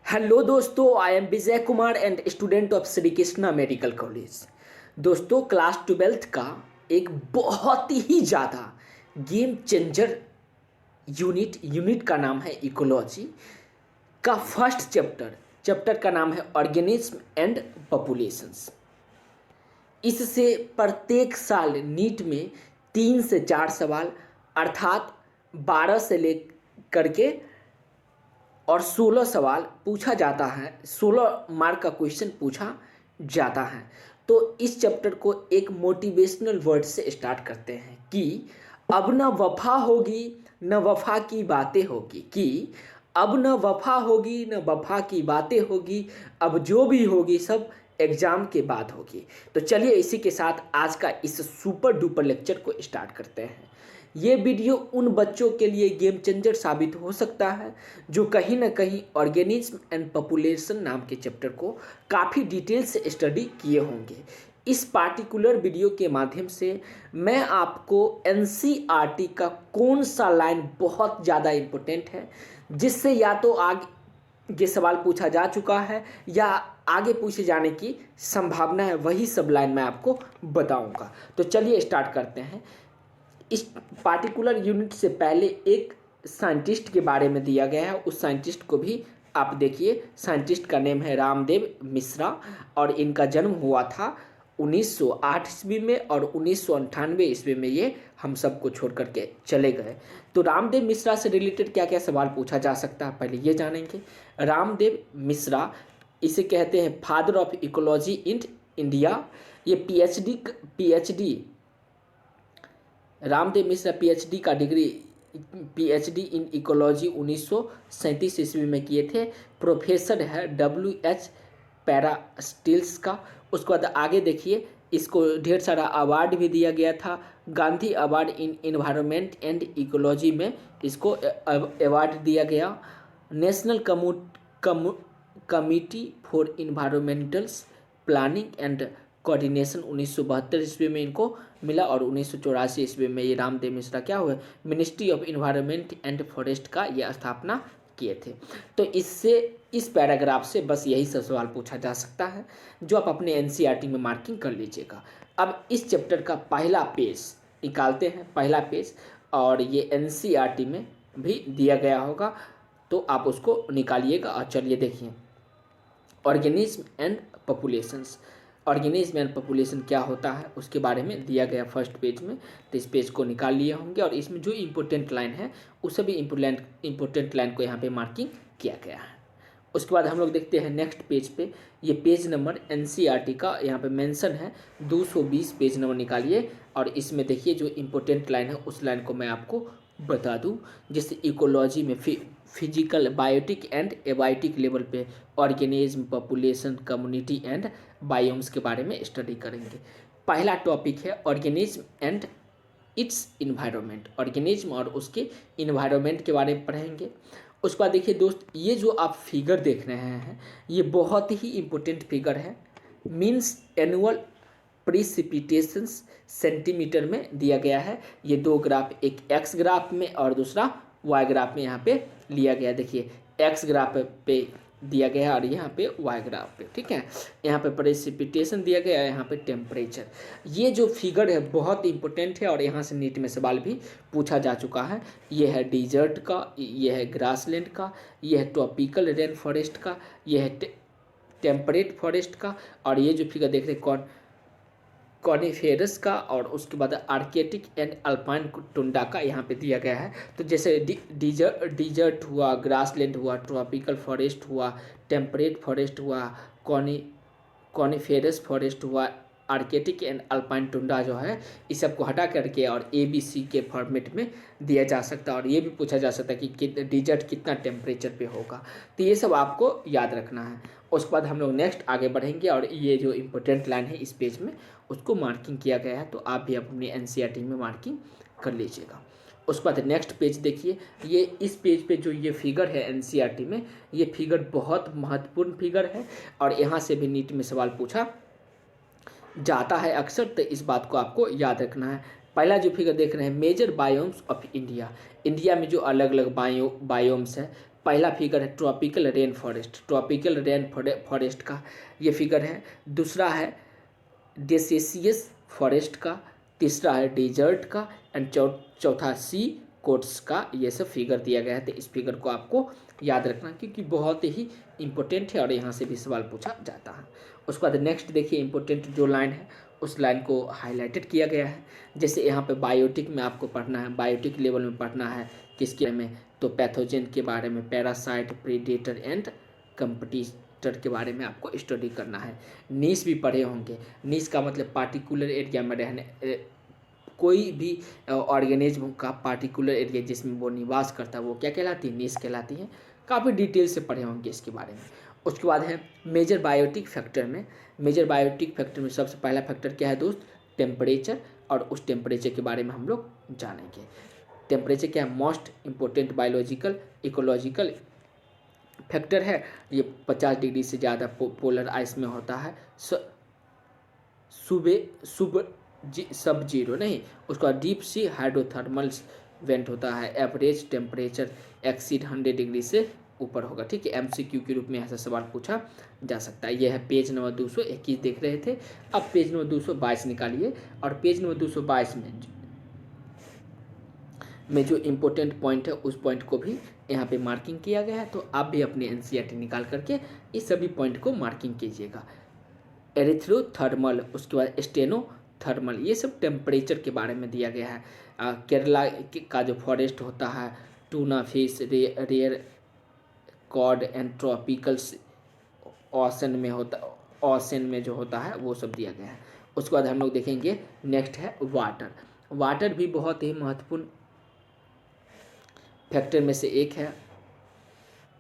Hello दोस्तों, I am Vijay Kumar and student of Shri Krishna medical college. दोस्तों, class 12th का एक बहुत ही ज़्यादा गेम चेंजर यूनिट का नाम है इकोलॉजी का फर्स्ट चैप्टर का नाम है ऑर्गेनिज्म एंड पॉपुलेशंस। इससे प्रत्येक साल नीट में 3 से 4 सवाल अर्थात 12 से लेकर के और 16 सवाल पूछा जाता है, 16 मार्क का क्वेश्चन पूछा जाता है। तो इस चैप्टर को एक मोटिवेशनल वर्ड से स्टार्ट करते हैं कि अब न वफा होगी न वफा की बातें होगी, कि अब न वफा होगी न वफा की बातें होगी, अब जो भी होगी सब एग्ज़ाम के बाद होगी। तो चलिए इसी के साथ आज का इस सुपर डुपर लेक्चर को स्टार्ट करते हैं। ये वीडियो उन बच्चों के लिए गेम चेंजर साबित हो सकता है जो कहीं ना कहीं ऑर्गेनिज्म एंड पॉपुलेशन नाम के चैप्टर को काफ़ी डिटेल से स्टडी किए होंगे। इस पार्टिकुलर वीडियो के माध्यम से मैं आपको एनसीईआरटी का कौन सा लाइन बहुत ज़्यादा इम्पोर्टेंट है, जिससे या तो आगे सवाल पूछा जा चुका है या आगे पूछे जाने की संभावना है, वही सब लाइन मैं आपको बताऊंगा। तो चलिए स्टार्ट करते हैं। इस पार्टिकुलर यूनिट से पहले एक साइंटिस्ट के बारे में दिया गया है, उस साइंटिस्ट को भी आप देखिए। साइंटिस्ट का नेम है रामदेव मिश्रा और इनका जन्म हुआ था 1908 ईस्वी में और 1998 ईस्वी में ये हम सबको छोड़ करके चले गए। तो रामदेव मिश्रा से रिलेटेड क्या क्या सवाल पूछा जा सकता है पहले ये जानेंगे। रामदेव मिश्रा, इसे कहते हैं father of ecology in India. ये PhD Ramdev Mishra PhD in ecology 1937 ईस्वी में किए थे। प्रोफेसर है WH पैरास्टिल्स का। उसके बाद आगे देखिए, इसको ढेर सारा अवार्ड भी दिया गया था। Gandhi award in environment and ecology में इसको अवार्ड दिया गया। National committee for environmentals planning and coordination 1972 ईस्वी में इनको मिला और 1984 ईस्वी में ये रामदेव मिश्रा क्या हुए, ministry of environment and forest का ये स्थापना किए थे। तो इससे इस पैराग्राफ से बस यही सब सवाल पूछा जा सकता है जो आप अपने एनसीईआरटी में मार्किंग कर लीजिएगा। अब इस चैप्टर का पहला पेज निकालते हैं, पहला पेज, और ये एनसीईआरटी में भी दिया गया होगा तो आप उसको निकालिएगा। और चलिए देखिए, organism and populations. Organism and population क्या होता है उसके बारे में दिया गया फर्स्ट पेज में। तो इस पेज को निकाल लिए होंगे और इसमें जो इम्पोर्टेंट लाइन है उस सभी इम्पोर्टेंट लाइन को यहाँ पे मार्किंग किया गया है। उसके बाद हम लोग देखते हैं नेक्स्ट पेज पे, ये पेज नंबर एनसीईआरटी का यहाँ पे मेंशन है 220 पेज नंबर निकालिए और इसमें देखिए जो इम्पोर्टेंट लाइन है उस लाइन को मैं आपको बता दूं। जैसे इकोलॉजी में physical, biotic and abiotic level पे organism, population, community and biomes के बारे में स्टडी करेंगे। पहला टॉपिक है organism and its environment. Organism और उसके इन्वायरमेंट के बारे में पढ़ेंगे। उसके बाद देखिए दोस्त, ये जो आप फिगर देख रहे हैं ये बहुत ही इम्पोर्टेंट फिगर है। मीन्स एनुअल प्रिसिपिटेशंस सेंटीमीटर में दिया गया है। ये दो ग्राफ, एक एक्स ग्राफ में और दूसरा वाई ग्राफ में यहाँ पे लिया गया। देखिए एक्स ग्राफ पे दिया गया है और यहाँ पे वाई ग्राफ पे, ठीक है। यहाँ पे प्रेसिपिटेशन दिया गया है, यहाँ पे टेम्परेचर। ये जो फिगर है बहुत इंपॉर्टेंट है और यहाँ से नीट में सवाल भी पूछा जा चुका है। ये है डिजर्ट का, ये है ग्रासलैंड का, ये है ट्रॉपिकल रेन फॉरेस्ट का, ये है टेम्परेट फॉरेस्ट का, और ये जो फिगर देख रहे हैं कॉनिफेरस का, और उसके बाद आर्कटिक एंड अल्पाइन टुंडा का यहाँ पे दिया गया है। तो जैसे डिजर्ट हुआ, ग्रासलैंड हुआ, ट्रॉपिकल फॉरेस्ट हुआ, टेम्परेट फॉरेस्ट हुआ, कॉनिफेरस फॉरेस्ट हुआ, आर्कटिक एंड अल्पाइन टुंडा जो है इस सब को हटा करके और ABC के फॉर्मेट में दिया जा सकता है। और ये भी पूछा जा सकता है कि डिजर्ट कितना टेम्परेचर पे होगा। तो ये सब आपको याद रखना है। उसके बाद हम लोग नेक्स्ट आगे बढ़ेंगे और ये जो इम्पोर्टेंट लाइन है इस पेज में उसको मार्किंग किया गया है, तो आप भी अपनी एनसीईआरटी में मार्किंग कर लीजिएगा। उसके बाद नेक्स्ट पेज देखिए, ये इस पेज पे जो ये फिगर है एनसीईआरटी में, ये फिगर बहुत महत्वपूर्ण फिगर है और यहाँ से भी नीट में सवाल पूछा जाता है अक्सर, तो इस बात को आपको याद रखना है। पहला जो फिगर देख रहे हैं, major biomes of India. India में जो अलग अलग बायोम्स है पहला फिगर है tropical rainforest, tropical rainforest का ये फिगर है। दूसरा है डेसेसियस फॉरेस्ट का। तीसरा है डेजर्ट का। एंड चौथा सी कोट्स का। ये सब फिगर दिया गया है, तो इस फिगर को आपको याद रखना क्योंकि बहुत ही इंपॉर्टेंट है और यहाँ से भी सवाल पूछा जाता है। उसके बाद नेक्स्ट देखिए इंपॉर्टेंट जो लाइन है उस लाइन को हाईलाइटेड किया गया है। जैसे यहाँ पे बायोटिक में आपको पढ़ना है, बायोटिक लेवल में पढ़ना है किसके बारे में, तो पैथोजन के बारे में, पैरासाइट, प्रीडेटर एंड कंपटीटर के बारे में आपको स्टडी करना है। नीश भी पढ़े होंगे, नीश का मतलब पार्टिकुलर एरिया में रहने, कोई भी ऑर्गेनिज्म का पार्टिकुलर एरिया जिसमें वो निवास करता है वो क्या कहलाती है, नीश कहलाती है। काफ़ी डिटेल से पढ़े होंगे इसके बारे में। उसके बाद है मेजर बायोटिक फैक्टर में, मेजर बायोटिक फैक्टर में सबसे पहला फैक्टर क्या है दोस्त, टेम्परेचर, और उस टेम्परेचर के बारे में हम लोग जानेंगे। टेम्परेचर क्या है, most important biological ecological factor है। ये 50 डिग्री से ज़्यादा पोलर आइस में होता है। सब जीरो नहीं, उसका डीप सी हाइड्रोथर्मल वेंट होता है। एवरेज टेम्परेचर एक्सीड 100 डिग्री से ऊपर होगा। ठीक है, एमसीक्यू के रूप में ऐसा सवाल पूछा जा सकता है। यह है पेज नंबर 221 देख रहे थे। अब पेज नंबर 222 निकालिए, और पेज नंबर 222 में जो इम्पोर्टेंट पॉइंट है उस पॉइंट को भी यहाँ पे मार्किंग किया गया है। तो आप भी अपने एनसीईआरटी निकाल करके इस सभी पॉइंट को मार्किंग कीजिएगा। एरिथ्रोथर्मल, उसके बाद स्टेनोथर्मल, ये सब टेम्परेचर के बारे में दिया गया है। केरला का जो फॉरेस्ट होता है, tuna fish, rare cod and tropicals ocean में होता, ओशन में जो होता है वो सब दिया गया है। उसके बाद हम लोग देखेंगे नेक्स्ट है वाटर। वाटर भी बहुत ही महत्वपूर्ण फैक्टर में से एक है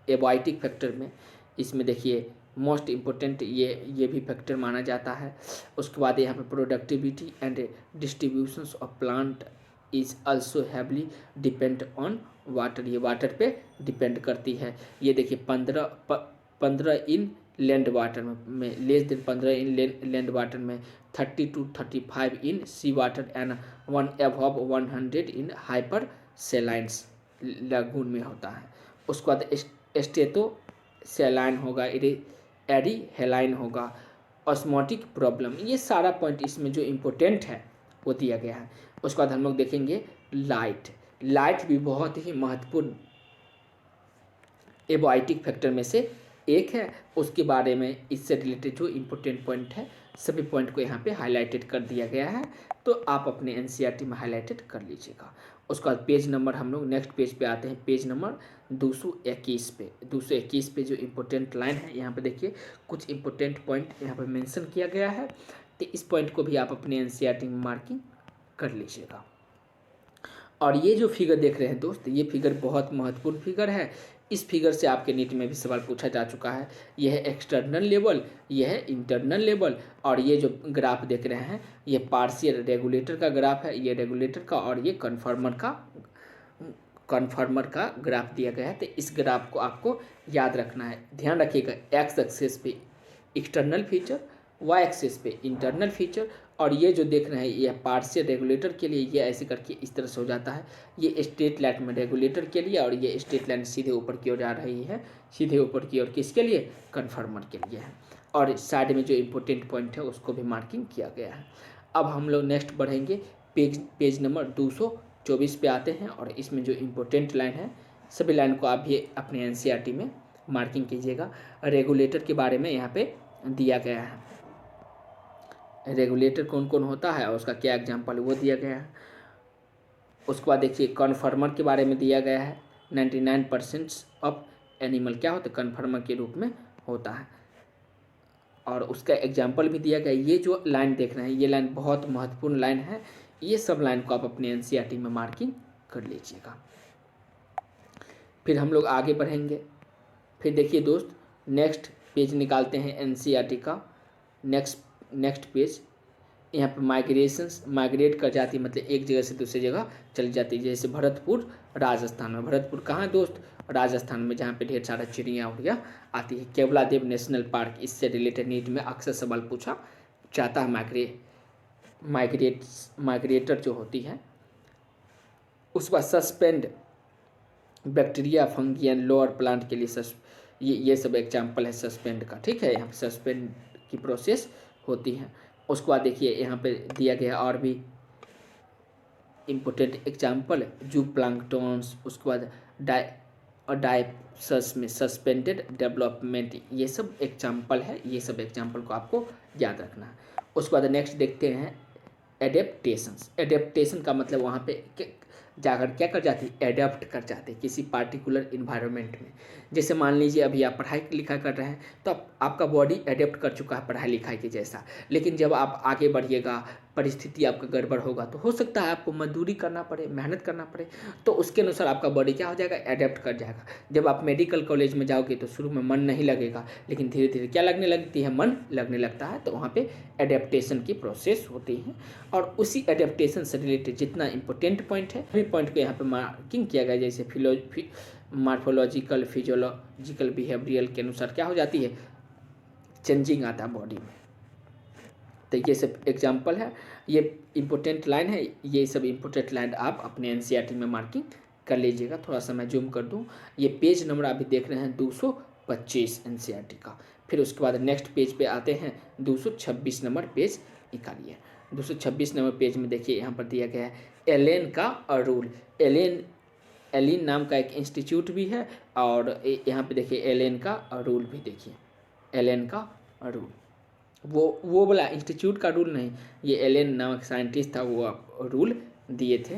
एबायोटिक फैक्टर में। इसमें देखिए मोस्ट इम्पोर्टेंट ये भी फैक्टर माना जाता है। उसके बाद यहाँ पे productivity and distributions of plant is also heavily depend on water, ये वाटर पे डिपेंड करती है। ये देखिए 15 इन लैंड वाटर में less than 15 inland water में, 30 to 35 in sea water and 1 above 100 in hyper salines lagoon में होता है। उसके बाद स्टेटो सेलाइन होगा, एरी हेलाइन होगा, ऑस्मोटिक प्रॉब्लम, ये सारा पॉइंट इसमें जो इम्पोर्टेंट है वो दिया गया है। उसके बाद हम लोग देखेंगे लाइट। लाइट भी बहुत ही महत्वपूर्ण एबायोटिक फैक्टर में से एक है। उसके बारे में इससे रिलेटेड जो इम्पोर्टेंट पॉइंट है सभी पॉइंट को यहाँ पे हाईलाइटेड कर दिया गया है, तो आप अपने एनसीईआरटी में हाईलाइटेड कर लीजिएगा। उसके बाद पेज नंबर हम लोग नेक्स्ट पेज पे आते हैं, पेज नंबर 221 पे। 221 पे जो इम्पोर्टेंट लाइन है यहाँ पे देखिए कुछ इम्पोर्टेंट पॉइंट यहाँ पे मेंशन किया गया है, तो इस पॉइंट को भी आप अपने एनसीईआरटी में मार्किंग कर लीजिएगा। और ये जो फिगर देख रहे हैं दोस्त, ये फिगर बहुत महत्वपूर्ण फिगर है। इस फिगर से आपके नीट में भी सवाल पूछा जा चुका है। यह है एक्सटर्नल लेवल, यह है इंटरनल लेवल, और ये जो ग्राफ देख रहे हैं ये पार्शियल रेगुलेटर का ग्राफ है, ये रेगुलेटर का, और ये कन्फर्मर का ग्राफ दिया गया है। तो इस ग्राफ को आपको याद रखना है। ध्यान रखिएगा, एक्स एक्सिस पे एक्सटर्नल फीचर, वाई एक्सिस पे इंटरनल फीचर, और ये जो देख रहे हैं ये पार्शियल रेगुलेटर के लिए, ये ऐसे करके इस तरह से हो जाता है। ये स्ट्रेट लाइन में रेगुलेटर के लिए, और ये स्ट्रेट लाइन सीधे ऊपर की ओर जा रही है, सीधे ऊपर की ओर किसके लिए, कन्फर्मर के लिए है। और साइड में जो इम्पोर्टेंट पॉइंट है उसको भी मार्किंग किया गया है। अब हम लोग नेक्स्ट बढ़ेंगे, पेज नंबर 224 पे आते हैं, और इसमें जो इम्पोर्टेंट लाइन है सभी लाइन को आप भी अपने एनसीईआरटी में मार्किंग कीजिएगा। रेगुलेटर के बारे में यहाँ पे दिया गया है, रेगुलेटर कौन कौन होता है और उसका क्या एग्जाम्पल है वो दिया गया है। उसके बाद देखिए कन्फर्मर के बारे में दिया गया है। 99% ऑफ एनिमल क्या होता है, कन्फर्मर के रूप में होता है, और उसका एग्जाम्पल भी दिया गया है। ये जो लाइन देख रहे हैं ये लाइन बहुत महत्वपूर्ण लाइन है, ये सब लाइन को आप अपने एनसीईआरटी में मार्किंग कर लीजिएगा। फिर हम लोग आगे बढ़ेंगे। फिर देखिए दोस्त नेक्स्ट पेज निकालते हैं एनसीईआरटी का। नेक्स्ट पेज, यहाँ पे माइग्रेशंस, माइग्रेट कर जाती है मतलब एक जगह से दूसरी जगह चली जाती है। जैसे भरतपुर राजस्थान में, भरतपुर कहाँ है दोस्त, राजस्थान में, जहाँ पे ढेर सारा चिड़िया उड़िया आती है। केवलादेव नेशनल पार्क, इससे रिलेटेड नीट में अक्सर सवाल पूछा जाता है। माइग्रेटर जो होती है। उसके बाद bacteria, fungi and lower plant के लिए ये सब एग्जाम्पल है सस्पेंड का, ठीक है। यहाँ पे सस्पेंड की प्रोसेस होती है। उसके बाद देखिए यहाँ पे दिया गया और भी इम्पोर्टेंट एग्जाम्पल, जू प्लांक्टॉन्स, उसके बाद डायप्सस में सस्पेंडेड डेवलपमेंट, ये सब एग्जाम्पल है। ये सब एग्जाम्पल को आपको याद रखना है। उसके बाद नेक्स्ट देखते हैं एडेप्टेशंस। एडेप्टेशन का मतलब वहाँ पे जाकर क्या कर जाती है, एडेप्ट कर जाते हैं किसी पार्टिकुलर इन्वायरमेंट में। जैसे मान लीजिए अभी आप पढ़ाई लिखाई कर रहे हैं तो आपका बॉडी एडेप्ट कर चुका है पढ़ाई लिखाई के जैसा, लेकिन जब आप आगे बढ़िएगा, परिस्थिति आपका गड़बड़ होगा तो हो सकता है आपको मजदूरी करना पड़े, मेहनत करना पड़े, तो उसके अनुसार आपका बॉडी क्या हो जाएगा, एडेप्ट कर जाएगा। जब आप मेडिकल कॉलेज में जाओगे तो शुरू में मन नहीं लगेगा, लेकिन धीरे धीरे क्या लगने लगती है, मन लगने लगता है। तो वहाँ पे एडेप्टेशन की प्रोसेस होती है। और उसी एडेप्टेशन से रिलेटेड जितना इंपॉर्टेंट पॉइंट है, सभी पॉइंट को यहाँ पे मार्किंग किया गया। जैसे मार्फोलॉजिकल, फिजियोलॉजिकल, बिहेवियरल के अनुसार क्या हो जाती है, चेंजिंग आता है बॉडी में। तो ये सब एग्जाम्पल है, ये इम्पोर्टेंट लाइन है। ये सब इम्पोर्टेंट लाइन आप अपने एनसीईआरटी में मार्किंग कर लीजिएगा। थोड़ा सा मैं जूम कर दूँ, ये पेज नंबर अभी देख रहे हैं 225 एनसीईआरटी का। फिर उसके बाद नेक्स्ट पेज पे आते हैं, 226 नंबर पेज निकालिए। 226 नंबर पेज में देखिए यहाँ पर दिया गया है एलेन का रूल। एलिन नाम का एक इंस्टीट्यूट भी है, और यहाँ पे देखिए एलेन का रूल भी देखिए, एलेन का रूल, वो वाला इंस्टीट्यूट का रूल नहीं, ये एलेन नामक साइंटिस्ट था, वो रूल दिए थे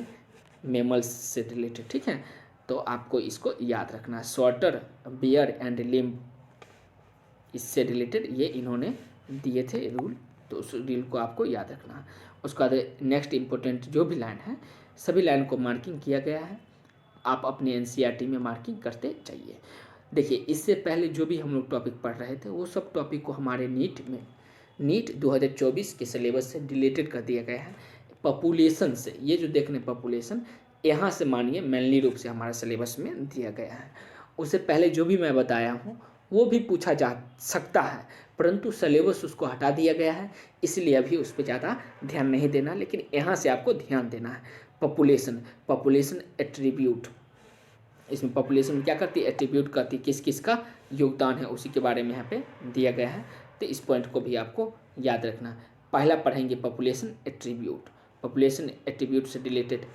मेमल्स से रिलेटेड, ठीक है। तो आपको इसको याद रखना है। शॉर्टर बियर एंड लिम्ब, इससे रिलेटेड ये इन्होंने दिए थे रूल, तो उस रूल को आपको याद रखना है। उसके बाद नेक्स्ट इम्पोर्टेंट जो भी लाइन है, सभी लाइन को मार्किंग किया गया है, आप अपने एनसीईआरटी में मार्किंग करते जाइए। देखिए इससे पहले जो भी हम लोग टॉपिक पढ़ रहे थे वो सब टॉपिक को हमारे नीट 2024 के सिलेबस से रिलेटेड कर दिया गया है। पॉपुलेशन से, ये जो देख रहे हैं पॉपुलेशन, यहाँ से मानिए मेनली रूप से हमारे सिलेबस में दिया गया है। उससे पहले जो भी मैं बताया हूँ वो भी पूछा जा सकता है, परंतु सिलेबस उसको हटा दिया गया है, इसलिए अभी उस पर ज़्यादा ध्यान नहीं देना, लेकिन यहाँ से आपको ध्यान देना है। पॉपुलेशन एट्रीब्यूट, इसमें पॉपुलेशन क्या करती है, एट्रीब्यूट करती है, किस किस का योगदान है उसी के बारे में यहाँ पे दिया गया है। तो इस पॉइंट को भी आपको याद रखना। पहला पढ़ेंगे पॉपुलेशन एट्रीब्यूट। पॉपुलेशन एट्रीब्यूट से रिलेटेड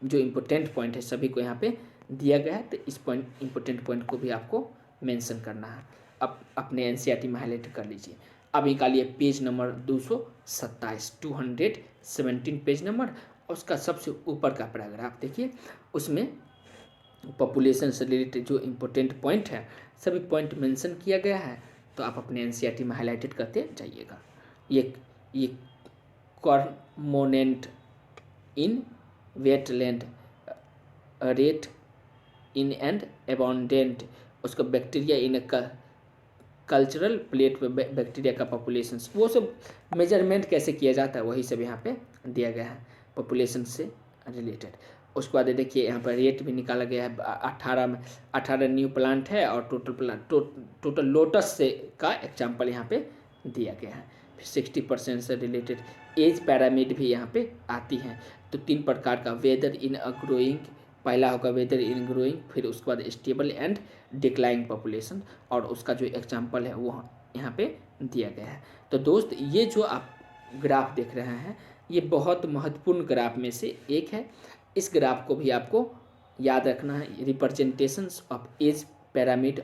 जो इम्पोर्टेंट पॉइंट है सभी को यहाँ पे दिया गया है, तो इस इम्पोर्टेंट पॉइंट को भी आपको मेंशन करना है। अब अपने एनसीईआरटी में हाईलाइट कर लीजिए। अब निकालिए पेज नंबर 227, 217 पेज नंबर, उसका सबसे ऊपर का पैराग्राफ देखिए, उसमें पॉपुलेशन से रिलेटेड जो इम्पोर्टेंट पॉइंट है सभी पॉइंट मेंशन किया गया है, तो आप अपने एनसीईआरटी में हाईलाइटेड करते जाइएगा। ये cormorant in wetland rate in and abundant, उसका बैक्टीरिया इन कल्चरल प्लेट पे बैक्टीरिया का पॉपुलेशन, वो सब मेजरमेंट कैसे किया जाता है वही सब यहाँ पे दिया गया है पॉपुलेशन से रिलेटेड। उसके बाद देखिए यहाँ पर रेट भी निकाला गया है। 18 न्यू प्लांट है, और टोटल लोटस से का एग्जाम्पल यहाँ पे दिया गया है। फिर 60% से रिलेटेड एज पैरामिड भी यहाँ पे आती हैं। तो 3 प्रकार का, वेदर इन अ ग्रोइंग, पहला होगा वेदर इन ग्रोइंग, फिर उसके बाद स्टेबल एंड डिक्लाइंग पॉपुलेशन, और उसका जो एग्जाम्पल है वो यहाँ पे दिया गया है। तो दोस्त ये जो आप ग्राफ देख रहे हैं ये बहुत महत्वपूर्ण ग्राफ में से एक है। इस ग्राफ को भी आपको याद रखना है। Representations of age pyramid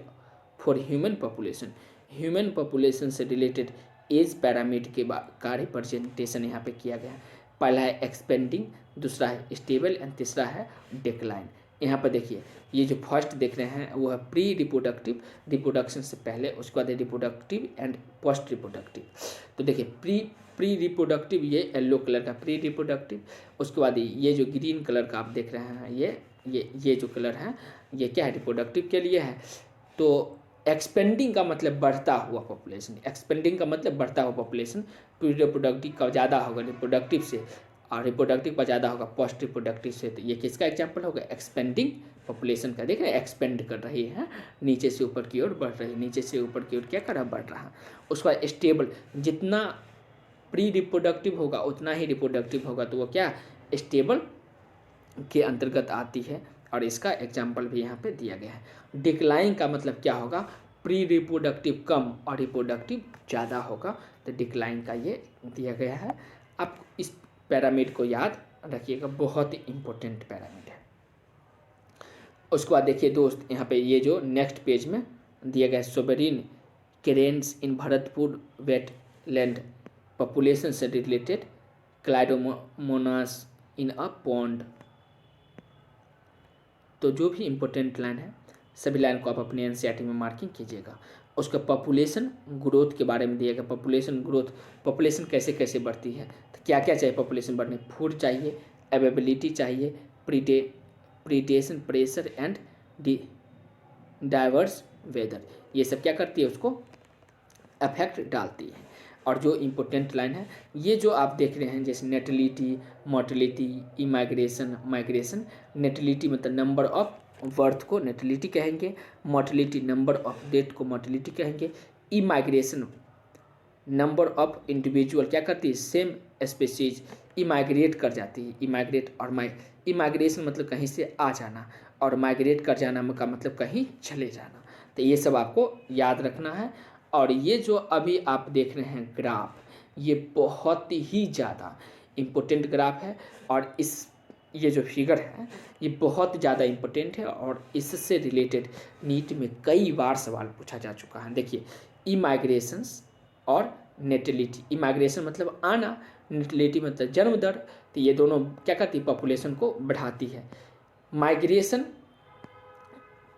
for human population, human population से रिलेटेड एज पैरामिड के का रिप्रेजेंटेशन यहाँ पे किया गया है। पहला है एक्सपेंडिंग, दूसरा है स्टेबल एंड तीसरा है डिक्लाइन। यहाँ पर देखिए ये जो फर्स्ट देख रहे हैं वो है प्री रिप्रोडक्टिव, रिप्रोडक्शन से पहले, उसके बाद रिप्रोडक्टिव एंड पोस्ट रिप्रोडक्टिव। तो देखिए प्री रिप्रोडक्टिव ये येलो कलर का प्री रिप्रोडक्टिव, उसके बाद ये जो ग्रीन कलर का आप देख रहे हैं ये जो कलर है ये क्या है, रिप्रोडक्टिव के लिए है। तो एक्सपेंडिंग का मतलब बढ़ता हुआ पॉपुलेशन, एक्सपेंडिंग का मतलब बढ़ता हुआ पॉपुलेशन, प्री रिप्रोडक्टिव का ज़्यादा होगा रिप्रोडक्टिव से, और रिप्रोडक्टिव का ज़्यादा होगा पोस्ट रिप्रोडक्टिव से। तो ये किसका एग्जाम्पल होगा, एक्सपेंडिंग पॉपुलेशन का। देख रहे हैं एक्सपेंड कर रही है, नीचे से ऊपर की ओर बढ़ रही है, नीचे से ऊपर की ओर क्या कर रहा, बढ़ रहा है। उसके बाद स्टेबल, जितना प्री रिप्रोडक्टिव होगा उतना ही रिप्रोडक्टिव होगा, तो वो क्या स्टेबल के अंतर्गत आती है। और इसका एग्जाम्पल भी यहाँ पे दिया गया है। डिक्लाइन का मतलब क्या होगा, प्री रिप्रोडक्टिव कम और रिप्रोडक्टिव ज़्यादा होगा, तो डिक्लाइन का ये दिया गया है। आप इस पैरामिड को याद रखिएगा, बहुत ही इम्पोर्टेंट पैरामिड है। उसके बाद देखिए दोस्त, यहाँ पे ये जो नेक्स्ट पेज में दिया गया है, सोबेरिन करेंट्स इन भरतपुर वेटलैंड पॉपुलेशन से रिलेटेड क्लाइडोमोनास इन अ पॉन्ड। तो जो भी इम्पोर्टेंट लाइन है सभी लाइन को आप अपने एनसीईआरटी में मार्किंग कीजिएगा। उसका पॉपुलेशन ग्रोथ के बारे में दिया गया, पॉपुलेशन ग्रोथ, पॉपुलेशन कैसे कैसे बढ़ती है, तो क्या क्या चाहिए पॉपुलेशन बढ़ने, फूड चाहिए, अवेलेबिलिटी चाहिए, predation, pressure and diverse weather, ये सब क्या करती है, उसको अफेक्ट डालती है। और जो इम्पोर्टेंट लाइन है ये जो आप देख रहे हैं, जैसे natality, mortality, immigration, migration. Natality मतलब नंबर ऑफ बर्थ को नेटलिटी कहेंगे, मोर्टेलिटी नंबर ऑफ डेथ को मोर्टेलिटी कहेंगे, इमाइग्रेशन नंबर ऑफ इंडिविजुअल क्या करती है, सेम स्पेसीज इमाइग्रेट कर जाती है, इमाइग्रेट और इमाइग्रेशन मतलब कहीं से आ जाना, और माइग्रेट कर जाना का मतलब कहीं चले जाना। तो ये सब आपको याद रखना है। और ये जो अभी आप देख रहे हैं ग्राफ, ये बहुत ही ज़्यादा इम्पोर्टेंट ग्राफ है, और ये जो फिगर है ये बहुत ज़्यादा इम्पोर्टेंट है, और इससे रिलेटेड नीट में कई बार सवाल पूछा जा चुका है। देखिए, इमाइग्रेशंस और नेटलिटी, इमाइग्रेशन मतलब आना, नेटलिटी मतलब जन्म दर, तो ये दोनों क्या करती है, पॉपुलेशन को बढ़ाती है। माइग्रेशन,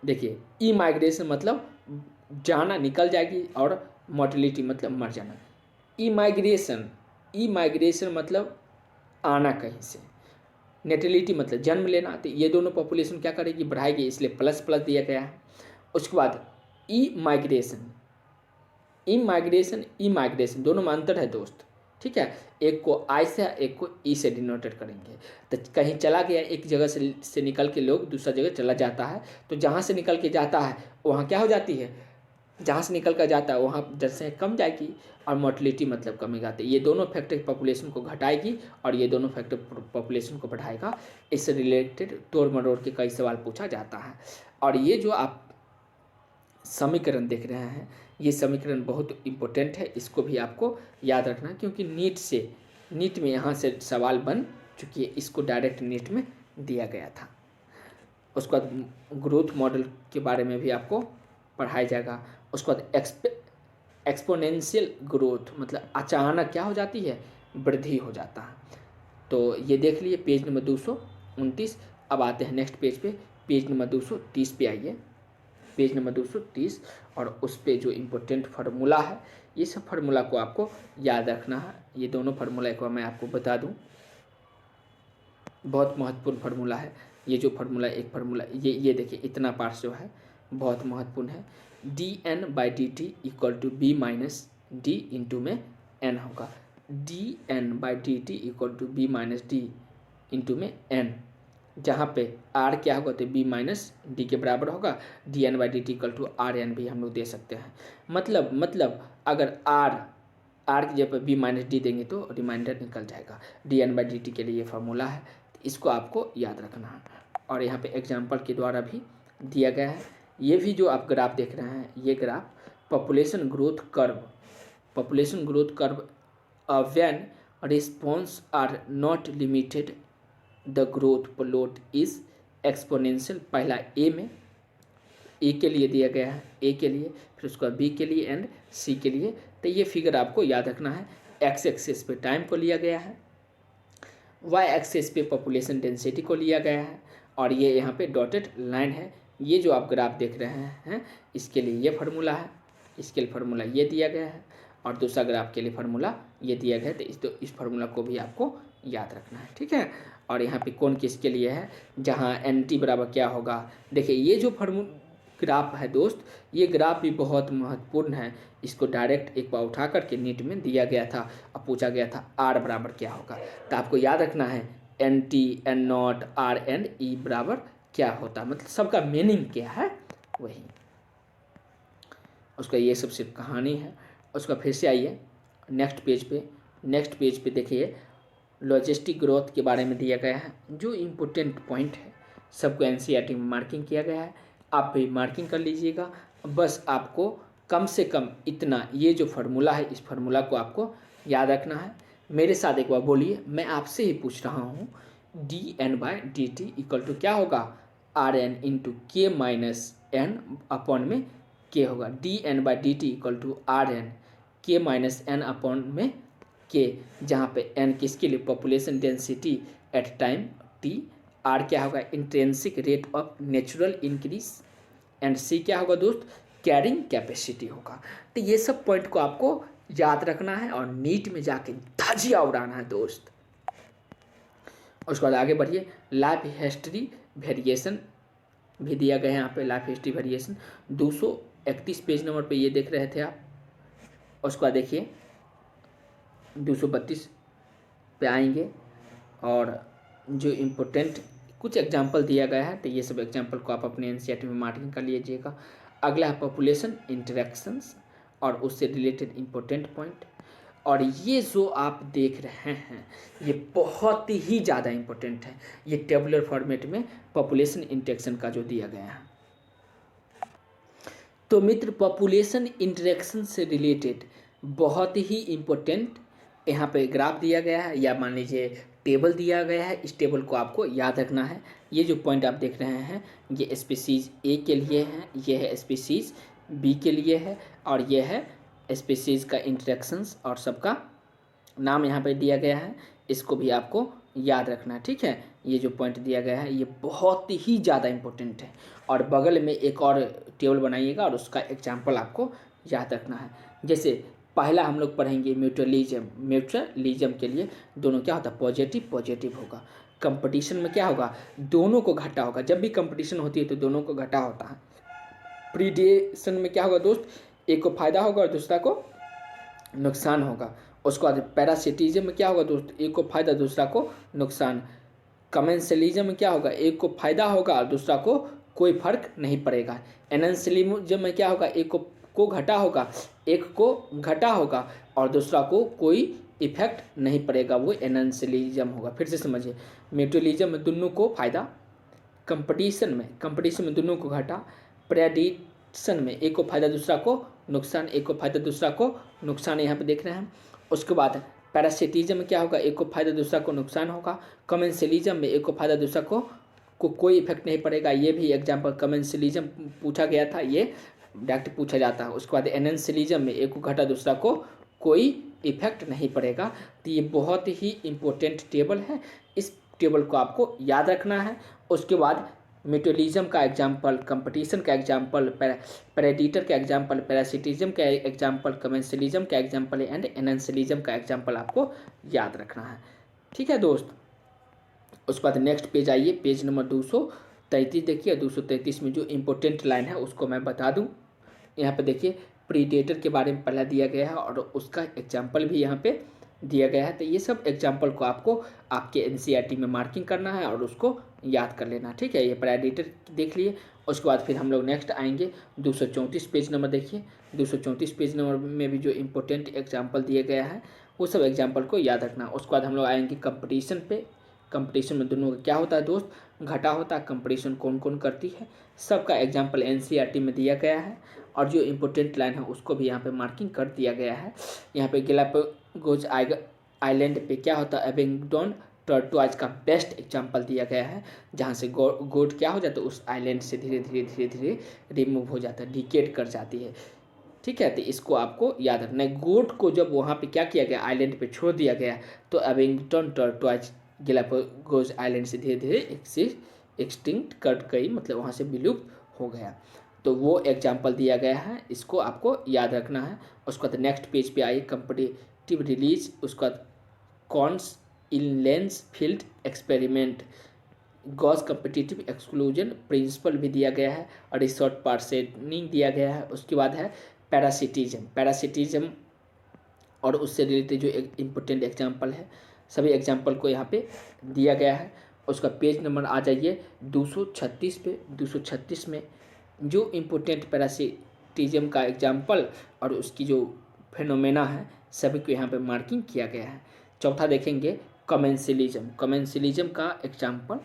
देखिए इमाइग्रेशन मतलब जाना, निकल जाएगी, और मोर्टेलिटी मतलब मर जाना। इमाइग्रेशन मतलब आना कहीं से, नेटलिटी मतलब जन्म लेना, तो ये दोनों पॉपुलेशन क्या करेगी, बढ़ाएगी, इसलिए प्लस प्लस दिया गया है। उसके बाद इमाइग्रेशन दोनों में अंतर है दोस्त, ठीक है, एक को आई से एक को ई से डिनोटेड करेंगे। तो कहीं चला गया, एक जगह से निकल के लोग दूसरा जगह चला जाता है, तो जहाँ से निकल के जाता है वहाँ क्या हो जाती है, जहाँ से निकल कर जाता है वहाँ जनसंख्या कम जाएगी, और मोर्टेलिटी मतलब कमेगा। तो ये दोनों फैक्टर पॉपुलेशन को घटाएगी, और ये दोनों फैक्टर पॉपुलेशन को बढ़ाएगा। इससे रिलेटेड तोड़ मरोड़ के कई सवाल पूछा जाता है। और ये जो आप समीकरण देख रहे हैं, ये समीकरण बहुत इम्पोर्टेंट है, इसको भी आपको याद रखना, क्योंकि नीट में यहाँ से सवाल बन चुकी है, इसको डायरेक्ट नीट में दिया गया था। उसके बाद ग्रोथ मॉडल के बारे में भी आपको पढ़ाया जाएगा। उसके बाद एक्सपोनेंशियल ग्रोथ मतलब अचानक क्या हो जाती है, वृद्धि हो जाता है। तो ये देख लिए पेज नंबर 229। अब आते हैं नेक्स्ट पेज पे, पेज नंबर 230 पे आइए, पेज नंबर 230, और उस पे जो इम्पोर्टेंट फार्मूला है, ये सब फार्मूला को आपको याद रखना है। ये दोनों फार्मूला एक बार मैं आपको बता दूं, बहुत महत्वपूर्ण फार्मूला है। ये जो फार्मूला, एक फार्मूला ये देखिए, इतना पार्ट जो है बहुत महत्वपूर्ण है। dn/dt equal to b minus D into में n होगा। dn/dt equal to b minus D into में n, जहाँ पे r क्या होगा, तो b माइनस डी के बराबर होगा। dn/dt इक्वल टू rn भी हम लोग दे सकते हैं। मतलब अगर r की जगह पर b माइनस डी देंगे तो रिमाइंडर निकल जाएगा। dn/dt के लिए ये फार्मूला है, तो इसको आपको याद रखना है। और यहाँ पे एग्जाम्पल के द्वारा भी दिया गया है। ये भी जो आप ग्राफ देख रहे हैं, ये graph population growth curve when response are not limited the growth plot is exponential. पहला ए के लिए दिया गया है, ए के लिए, फिर उसका बी के लिए एंड सी के लिए। तो ये फिगर आपको याद रखना है। एक्स एक्सिस पे टाइम को लिया गया है, वाई एक्सिस पे पॉपुलेशन डेंसिटी को लिया गया है, और ये यहाँ पे डॉटेड लाइन है। ये जो आप ग्राफ देख रहे हैं, इसके लिए ये फार्मूला है, इसके लिए फार्मूला ये दिया गया है, और दूसरा ग्राफ के लिए फार्मूला ये दिया गया है। तो इस फार्मूला को भी आपको याद रखना है, ठीक है। और यहाँ पे कौन किसके लिए है, जहाँ एन टी बराबर क्या होगा। देखिए, ये जो ग्राफ है दोस्त, ये ग्राफ भी बहुत महत्वपूर्ण है। इसको डायरेक्ट एक बार उठा करके नीट में दिया गया था और पूछा गया था आर बराबर क्या होगा। तो आपको याद रखना है N T, N naught, R and E बराबर क्या होता है, मतलब सबका मीनिंग क्या है वही। उसका ये सब सिर्फ कहानी है। उसका फिर से आइए नेक्स्ट पेज पे देखिए, लॉजिस्टिक ग्रोथ के बारे में दिया गया है। जो इम्पोर्टेंट पॉइंट है सबको एनसीईआरटी में मार्किंग किया गया है, आप भी मार्किंग कर लीजिएगा। बस आपको कम से कम इतना, ये जो फार्मूला है इस फार्मूला को आपको याद रखना है। मेरे साथ एक बार बोलिए, मैं आपसे ही पूछ रहा हूँ, d N by d t equal to क्या होगा, r N into K minus N upon में के होगा। D N by d t equal to are N K minus N upon में के, जहाँ पे एन किसके लिए, population density at time T, r क्या होगा, intrinsic rate of natural increase, and c क्या होगा दोस्त, कैरिंग कैपेसिटी होगा। तो ये सब पॉइंट को आपको याद रखना है और नीट में जाके धजिया उड़ाना है दोस्त। उसके बाद आगे बढ़िए, लाइफ हिस्ट्री वेरिएशन भी दिया गया है यहाँ पे, life history variation 231 page number पे ये देख रहे थे आप। उसके बाद देखिए 232 पे आएंगे और जो इम्पोर्टेंट कुछ एग्जाम्पल दिया गया है, तो ये सब एग्जाम्पल को आप अपने एनसीईआरटी में मार्किंग कर लीजिएगा। अगला है पॉपुलेशन इंटरेक्शंस और उससे रिलेटेड इम्पोर्टेंट पॉइंट, और ये जो आप देख रहे हैं ये बहुत ही ज़्यादा इम्पोर्टेंट है। ये टेबुलर फॉर्मेट में पॉपुलेशन इंटरेक्शन का जो दिया गया है। तो मित्र, पॉपुलेशन इंटरेक्शन से रिलेटेड बहुत ही इम्पोर्टेंट यहाँ पे ग्राफ दिया गया है, या मान लीजिए टेबल दिया गया है। इस टेबल को आपको याद रखना है। ये जो पॉइंट आप देख रहे हैं ये स्पीसीज ए के लिए है, ये है स्पीसीज बी के लिए है, और ये है स्पीसीज का इंटरेक्शंस, और सबका नाम यहाँ पे दिया गया है। इसको भी आपको याद रखना है, ठीक है। ये जो पॉइंट दिया गया है ये बहुत ही ज़्यादा इम्पोर्टेंट है। और बगल में एक और टेबल बनाइएगा और उसका एग्जाम्पल आपको याद रखना है। जैसे पहला हम लोग पढ़ेंगे म्यूचुअलिज्म। म्यूचुअलिज्म के लिए दोनों क्या होता है, पॉजिटिव पॉजिटिव होगा। कंपटीशन में क्या होगा, दोनों को घाटा होगा। जब भी कंपटीशन होती है तो दोनों को घाटा होता है। प्रीडेशन में क्या होगा दोस्त, एक को फायदा होगा और दूसरा को नुकसान होगा। उसके बाद पैरासिटिज्म में क्या होगा दोस्त, एक को फायदा दूसरा को नुकसान। कमेंसलिज्म में क्या होगा, एक को फायदा होगा और दूसरा को कोई फर्क नहीं पड़ेगा। एनन्सलिज्म में क्या होगा, एक को घटा होगा, एक को घटा होगा और दूसरा को कोई इफेक्ट नहीं पड़ेगा, वो एनन्सलिज्म होगा। फिर से समझिए, म्यूचुअलिज्म में दोनों को फायदा, कंपटीशन में दोनों को घाटा, प्रेडिक्शन में एक को फायदा दूसरा को नुकसान, एक को फायदा दूसरा को नुकसान, यहाँ पे देख रहे हैं। उसके बाद पैरासिटिज्म में क्या होगा, एक को फायदा दूसरा को नुकसान होगा। कमेंसलिज्म में एक को फायदा दूसरा को कोई इफेक्ट नहीं पड़ेगा। ये भी एग्जाम्पल कमेंसलिज्म पूछा गया था, ये डायरेक्ट पूछा जाता है। उसके बाद एनन्सलिज्म में एक को घटा दूसरा को कोई इफेक्ट नहीं पड़ेगा। तो ये बहुत ही इम्पोर्टेंट टेबल है, इस टेबल को आपको याद रखना है। उसके बाद म्यूचुअलिज्म का एग्जाम्पल, कंपटीशन का एग्जाम्पल, प्रेडिटर का एग्जाम्पल, पैरासिटिज्म का एग्जाम्पल, कमेंसलिज्म का एग्जाम्पल एंड एनन्सलिज्म का एग्जाम्पल आपको याद रखना है, ठीक है दोस्त। उसके बाद नेक्स्ट पेज आइए, पेज नंबर 233 देखिए। 233 में जो इम्पोर्टेंट लाइन है उसको मैं बता दूं। यहाँ पे देखिए प्रीडेटर के बारे में पहला दिया गया है और उसका एग्जाम्पल भी यहाँ पे दिया गया है। तो ये सब एग्जाम्पल को आपको आपके एनसीईआरटी में मार्किंग करना है और उसको याद कर लेना, ठीक है। ये प्रेडेटर देख लिए। उसके बाद फिर हम लोग नेक्स्ट आएंगे 234 पेज नंबर देखिए। 234 पेज नंबर में भी जो इम्पोर्टेंट एग्जाम्पल दिया गया है वो सब एग्जाम्पल को याद रखना। उसके बाद हम लोग आएंगे कंपटीशन पे। कंपटीशन में दोनों का क्या होता है दोस्त, घटा होता है। कंपटीशन कौन कौन करती है, सबका एग्जाम्पल एनसीईआरटी में दिया गया है और जो इम्पोर्टेंट लाइन है उसको भी यहाँ पे मार्किंग कर दिया गया है। यहाँ पे गैलापागोस आइलैंड पे क्या होता है, एबिंगडोन टर्टोइज का बेस्ट एग्जाम्पल दिया गया है, जहाँ से गोट क्या हो जाता है, उस आइलैंड से धीरे धीरे रिमूव हो जाता है, डिकेट कर जाती है, ठीक है। तो इसको आपको याद रखना है। गोट को जब वहाँ पे क्या किया गया, आइलैंड पे छोड़ दिया गया, तो एबिंगडोन टर्टोइज गैलापागोस आइलैंड से धीरे धीरे एक्सटिंक्ट कर गई, मतलब वहाँ से विलुप्त हो गया। तो वो एग्जाम्पल दिया गया है, इसको आपको याद रखना है। उसके बाद नेक्स्ट पेज पे आइए, कंपटीटिव रिलीज। उसके बाद कॉन्स इन लेंस field experiment, Gause competitive exclusion principle भी दिया गया है और रिसोर्ट पार्सेनिंग दिया गया है। उसके बाद है पैरासिटिज्म और उससे रिलेटेड जो एक इम्पोर्टेंट एग्जाम्पल है, सभी एग्जाम्पल को यहाँ पे दिया गया है। उसका पेज नंबर आ जाइए 236 पे। 236 में जो इम्पोर्टेंट पैरासिटिज्म का एग्जाम्पल और उसकी जो फेनोमेना है सभी को यहाँ पे मार्किंग किया गया है। चौथा देखेंगे कमेंसलिज्म। कमेंसलिज्म का एग्जाम्पल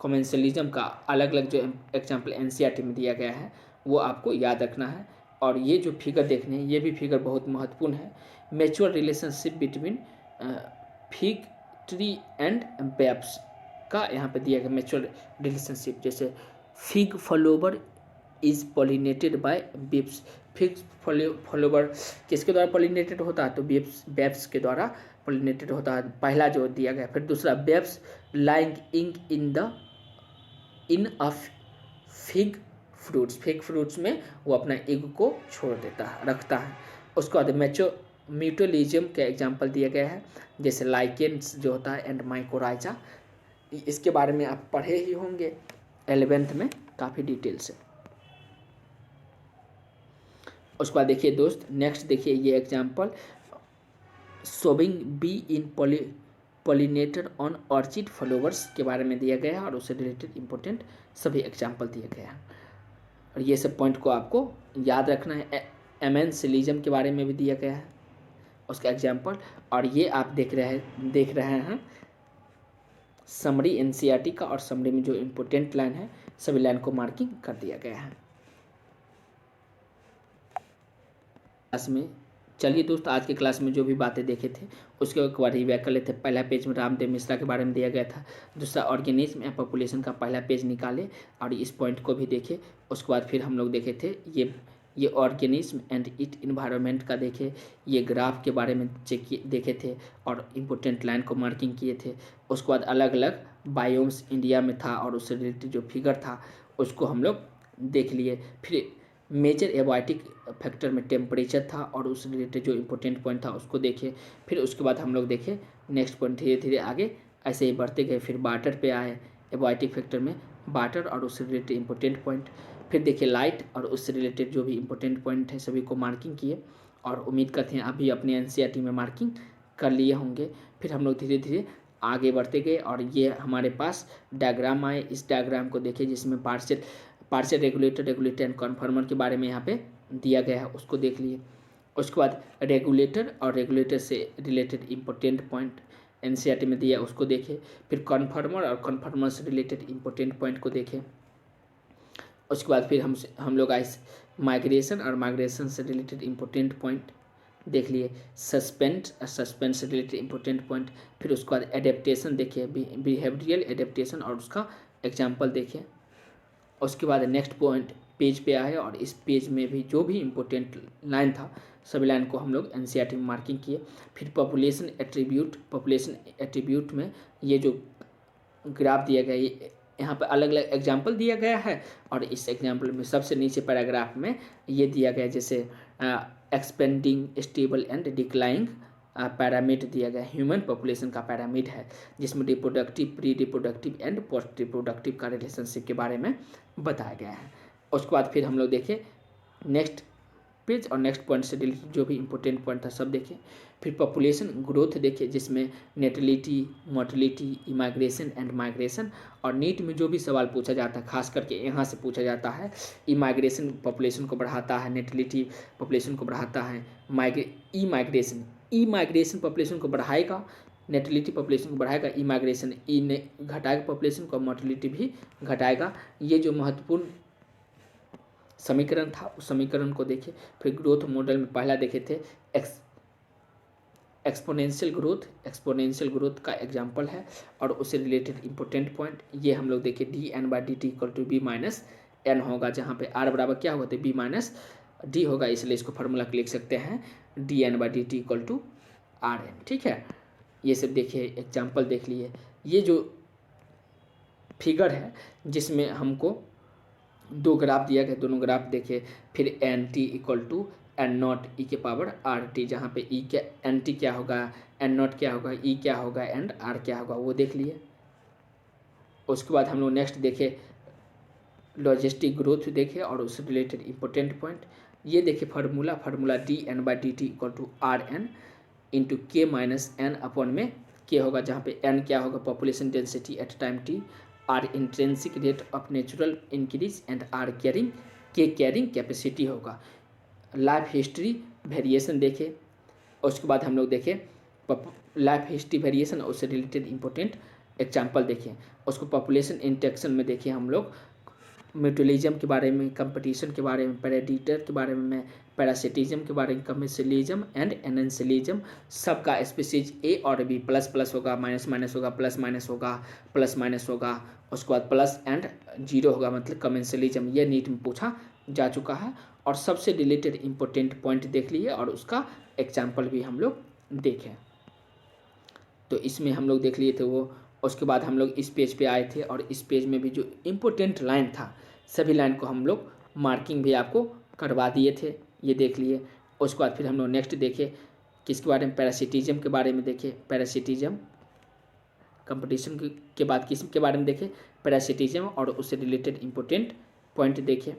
कॉमेंसलिज्म का अलग अलग जो एग्जाम्पल एनसीईआरटी में दिया गया है वो आपको याद रखना है। और ये जो फिगर देखने हैं ये भी फिगर बहुत महत्वपूर्ण है। Mutual relationship between fig tree and बेब्स का यहाँ पे दिया गया म्यूचुअल रिलेशनशिप। जैसे fig flower is pollinated by बेब्स। फिग फ्लावर किसके द्वारा पॉलिनेटेड होता है? तो बेब्स के द्वारा पॉलिनेटेड होता है, पहला जो दिया गया। फिर दूसरा, बेब्स लाइंग इंक इन अ फिग फ्रूट्स। फिग फ्रूट्स में वो अपना एग को छोड़ देता है, रखता है। उसके बाद म्यूचुअलिज्म का एग्जाम्पल दिया गया है, जैसे लाइकेन्स जो होता है एंड माइकोराइजा। इसके बारे में आप पढ़े ही होंगे 11th में काफ़ी डिटेल से। उसके बाद देखिए दोस्त, नेक्स्ट देखिए ये example, sowing be in pollinator on orchid flowers के बारे में दिया गया है और उससे रिलेटेड इंपॉर्टेंट सभी एग्जाम्पल दिए गए हैं। और ये सब पॉइंट को आपको याद रखना है। एमेंसिलिज्म के बारे में भी दिया गया है उसका एग्जाम्पल। और ये आप देख रहे हैं समरी एनसीईआरटी का, और समरी में जो इम्पोर्टेंट लाइन है सभी लाइन को मार्किंग कर दिया गया है। क्लास में चलिए दोस्त, आज के क्लास में जो भी बातें देखे थे उसके एक बार रिवाइज कर लेते हैं। पहला पेज में रामदेव मिश्रा के बारे में दिया गया था। दूसरा, ऑर्गेनिज्म या पॉपुलेशन का पहला पेज निकाले और इस पॉइंट को भी देखे। उसके बाद फिर हम लोग देखे थे ये ऑर्गेनिज्म एंड इट इन्वायरमेंट का देखे, ये ग्राफ के बारे में देखे थे और इम्पोर्टेंट लाइन को मार्किंग किए थे। उसके बाद अलग अलग बायोम्स इंडिया में था और उससे रिलेटेड जो फिगर था उसको हम लोग देख लिए। फिर मेजर एबायोटिक फैक्टर में टेम्परेचर था और उस रिलेटेड जो इम्पोर्टेंट पॉइंट था उसको देखे। फिर उसके बाद हम लोग देखे नेक्स्ट पॉइंट, धीरे धीरे आगे ऐसे ही बढ़ते गए। फिर वाटर पे आए, एबायोटिक फैक्टर में वाटर और उससे रिलेटेड इम्पोर्टेंट पॉइंट। फिर देखिए लाइट और उससे रिलेटेड जो भी इम्पोर्टेंट पॉइंट है सभी को मार्किंग किए और उम्मीद करते हैं अभी अपने एनसीईआरटी में मार्किंग कर लिए होंगे। फिर हम लोग धीरे धीरे आगे बढ़ते गए और ये हमारे पास डायग्राम आए। इस डायग्राम को देखिए जिसमें पार्शियल रेगुलेटर एंड कन्फर्मर के बारे में यहाँ पे दिया गया है, उसको देख लिए। उसके बाद रेगुलेटर और रेगुलेटर से रिलेटेड इम्पोर्टेंट पॉइंट एनसीईआरटी में दिया उसको देखे। फिर कन्फर्मर और कन्फर्मर से रिलेटेड इम्पोर्टेंट पॉइंट को देखे। उसके बाद फिर हम लोग आए माइग्रेशन और माइग्रेशन से रिलेटेड इम्पोर्टेंट पॉइंट देख लिए। सस्पेंड से रिलेटेड इम्पोर्टेंट पॉइंट। फिर उसके बाद एडेप्टेशन देखिए, बिहेवियरल एडेप्टेशन और उसका एग्जाम्पल देखे। उसके बाद नेक्स्ट पॉइंट पेज पे आए और इस पेज में भी जो भी इम्पोर्टेंट लाइन था सभी लाइन को हम लोग एनसीईआरटी में मार्किंग किए। फिर पॉपुलेशन एट्रीब्यूट में ये जो ग्राफ दिया गया ये यहाँ पर अलग अलग एग्जाम्पल दिया गया है और इस एग्जाम्पल में सबसे नीचे पैराग्राफ में ये दिया गया जैसे एक्सपेंडिंग, स्टेबल एंड डिक्लाइंग पैरामीड दिया गया। ह्यूमन पॉपुलेशन का पैरामीड है जिसमें reproductive, pre reproductive and post reproductive का रिलेशनशिप के बारे में बताया गया है। उसके बाद फिर हम लोग देखें नेक्स्ट पेज और नेक्स्ट पॉइंट से रिलेटेड जो भी इंपॉर्टेंट पॉइंट था सब देखें। फिर पॉपुलेशन ग्रोथ देखे जिसमें natality, mortality, immigration and migration. और नीट में जो भी सवाल पूछा जाता है खास करके यहाँ से पूछा जाता है, इमाइग्रेशन पॉपुलेशन को बढ़ाता है, नेटलिटी पॉपुलेशन को बढ़ाता है, इमाइग्रेशन पॉपुलेशन को बढ़ाएगा, नेटलिटी पॉपुलेशन को बढ़ाएगा, इमाइग्रेशन घटाएगा पॉपुलेशन को, मोर्टेलिटी भी घटाएगा। ये जो महत्वपूर्ण समीकरण था उस समीकरण को देखिए। फिर ग्रोथ मॉडल में पहला देखे थे एक्सपोनेंशियल ग्रोथ का एग्जाम्पल है और उससे रिलेटेड इंपॉर्टेंट पॉइंट ये हम लोग देखें। dn/dt equal to b minus N होगा, जहाँ पे r बराबर क्या होगा तो b माइनस डी होगा, इसलिए इसको फार्मूला लिख सकते हैं dn/dt इक्वल टू rn। ठीक है, ये सब देखिए एग्जाम्पल देख लिए। ये जो फिगर है जिसमें हमको दो ग्राफ दिया गया, दोनों ग्राफ देखे। फिर N T equal to N naught E के पावर आर टी, जहाँ पे ई क्या, एन टी क्या होगा, एन नॉट क्या होगा, ई क्या होगा एंड आर क्या होगा वो देख लिए। उसके बाद हम लोग नेक्स्ट देखे लॉजिस्टिक ग्रोथ देखे और उससे रिलेटेड इंपॉर्टेंट पॉइंट ये देखे। Formula dn/dt equal to are N into K minus N upon में के होगा, जहाँ पे एन क्या होगा population density at time T, R intrinsic rate of natural increase and R carrying capacity होगा। Life history variation देखे। उसके बाद हम लोग देखे लाइफ हिस्ट्री वेरिएशन और उससे रिलेटेड इंपॉर्टेंट एग्जाम्पल देखिए, उसको पॉपुलेशन इंटेक्शन में देखिए हम लोग म्यूचुअलिज्म के बारे में, कंपटीशन के बारे में, प्रेडिटर के बारे में, पैरासिटिज्म के बारे में, कमर्शियलिज्म एंड एनेंशियलिज्म, सबका स्पीसीज ए और बी, प्लस प्लस होगा, माइनस माइनस होगा, प्लस माइनस होगा, प्लस माइनस होगा, उसके बाद प्लस एंड जीरो होगा, मतलब कमेंशियलिज्म। ये नीट में पूछा जा चुका है। और सबसे रिलेटेड इंपॉर्टेंट पॉइंट देख लिए और उसका एग्जाम्पल भी हम लोग देखें। तो इसमें हम लोग देख लिए थे वो। उसके बाद हम लोग इस पेज पे आए थे और इस पेज में भी जो इम्पोर्टेंट लाइन था सभी लाइन को हम लोग मार्किंग भी आपको करवा दिए थे, ये देख लिए। उसके बाद फिर हम लोग नेक्स्ट देखे किसके बारे में, पैरासिटिज्म के बारे में देखे, पैरासिटिज्म। कंपटीशन के बाद किस के बारे में देखे, पैरासिटिज्म, और उससे रिलेटेड इम्पोर्टेंट पॉइंट देखे।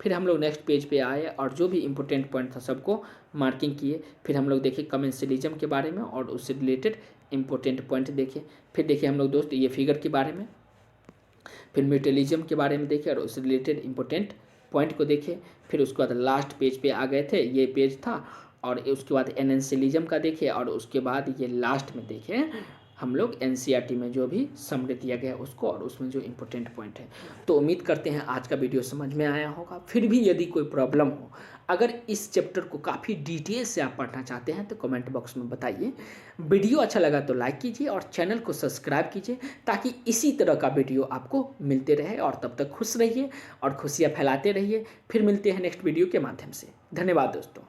फिर हम लोग नेक्स्ट पेज पे आए और जो भी इम्पोर्टेंट पॉइंट था सबको मार्किंग किए। फिर हम लोग देखे कमेंशियलिज्म के बारे में और उससे रिलेटेड इम्पोर्टेंट पॉइंट देखे। फिर देखे हम लोग दोस्त ये फिगर के बारे में। फिर म्यूचुअलिज्म के बारे में देखे और उससे रिलेटेड इम्पोर्टेंट पॉइंट को देखे। फिर उसके बाद लास्ट पेज पे आ गए थे, ये पेज था, और उसके बाद एनेंशियलिज्म का देखे और उसके बाद ये लास्ट में देखे हम लोग एनसीईआरटी में जो भी समरी दिया गया उसको और उसमें जो इम्पोर्टेंट पॉइंट है। तो उम्मीद करते हैं आज का वीडियो समझ में आया होगा। फिर भी यदि कोई प्रॉब्लम हो, अगर इस चैप्टर को काफ़ी डिटेल से आप पढ़ना चाहते हैं तो कमेंट बॉक्स में बताइए। वीडियो अच्छा लगा तो लाइक कीजिए और चैनल को सब्सक्राइब कीजिए ताकि इसी तरह का वीडियो आपको मिलते रहे। और तब तक खुश रहिए और खुशियाँ फैलाते रहिए। फिर मिलते हैं नेक्स्ट वीडियो के माध्यम से। धन्यवाद दोस्तों।